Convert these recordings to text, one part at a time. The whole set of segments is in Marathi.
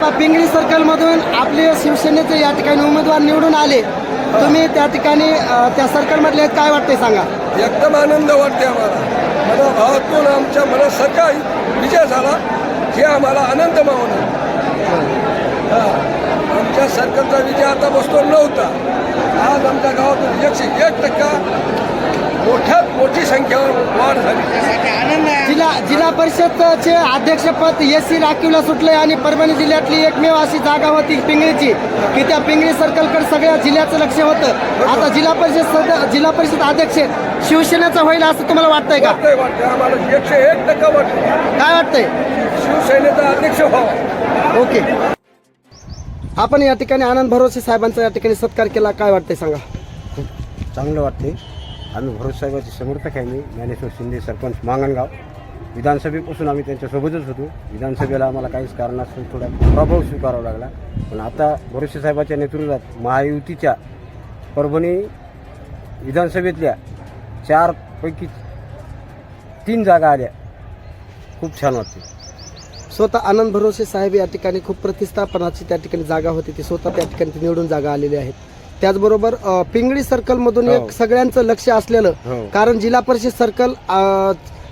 पिंगळी सर्कल मधून आपले शिवसेनेचे या ठिकाणी उमेदवार निवडून आले, तुम्ही त्या ठिकाणी त्या सर्कल मधले काय वाटतंय सांगा? एकदम आनंद वाटते आम्हाला. मनोभावातून आमच्या मनासारखा विजय झाला हे आम्हाला आनंद मावला. आमच्या सर्कलचा विजय आता बसतो नव्हता. आज आमच्या गावातून 101% मोठ्यात मोठी संख्येवर वाढ झाली. जिल्हा परिषदचे अध्यक्षपद एसी राखीवला सुटले आणि परभणी जिल्ह्यातली एकमेव अशी जागा होती पिंगळीची की त्या पिंगळी सर्कलकडे सगळ्या जिल्ह्याचं लक्ष होतं. आता जिल्हा परिषद अध्यक्ष शिवसेनेचा होईल असं तुम्हाला वाटतंय का? वाटतंय आम्हाला 101% वाटतं. काय वाटतंय? शिवसेनेचा अध्यक्ष व्हावा. ओके. आपण या ठिकाणी आनंद भरोसे साहेबांचा या ठिकाणी सत्कार केला, काय वाटतंय सांगा? खूप चांगलं वाटते. आम्ही भरोसे साहेबांचे समर्थक आहे. मी ज्ञानेश्वर शिंदे, सरपंच मांगणगाव. विधानसभेपासून आम्ही त्यांच्यासोबतच होतो. विधानसभेला आम्हाला काहीच कारणास्तव थोडा प्रभाव स्वीकारावा लागला, पण आता भरोसे साहेबांच्या नेतृत्वात महायुतीच्या परभणी विधानसभेतल्या 4 पैकी 3 जागा आल्या. खूप छान वाटते. स्वतः आनंद भरोसे साहेब या ठिकाणी खूप प्रतिष्ठापनाची त्या ठिकाणी जागा होती, ती स्वतः त्या ठिकाणी ते निवडून जागा आलेली आहेत. त्याचबरोबर पिंगळी सर्कल मधून एक सगळ्यांचं लक्ष असलेलं, कारण जिल्हा परिषद सर्कल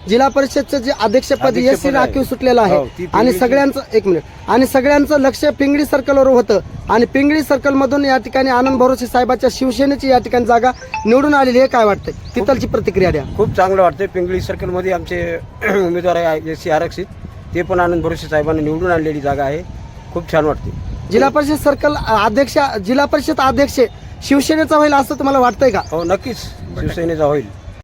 जिल्हा परिषदचं जे अध्यक्षपद एसी राखीव सुटलेलं आहे आणि सगळ्यांचं लक्ष पिंगळी सर्कलवर होतं आणि पिंगळी सर्कल मधून या ठिकाणी आनंद भरोसे साहेबांच्या शिवसेनेची या ठिकाणी जागा निवडून आलेली आहे. काय वाटतंय? तिथलची प्रतिक्रिया द्या. खूप चांगलं वाटतंय. पिंगळी सर्कलमध्ये आमचे उमेदवार आहे एसी आरक्षित, ते पण आनंद भरोसे साहेबांनी निवडून आणलेली जागा आहे. खूप छान वाटते. जिल्हा परिषद सर्कल जिल्हा परिषद अध्यक्ष शिवसेनेचा होईल असं तुम्हाला वाटतंय का? हो, नक्कीच शिवसेनेचा होईल.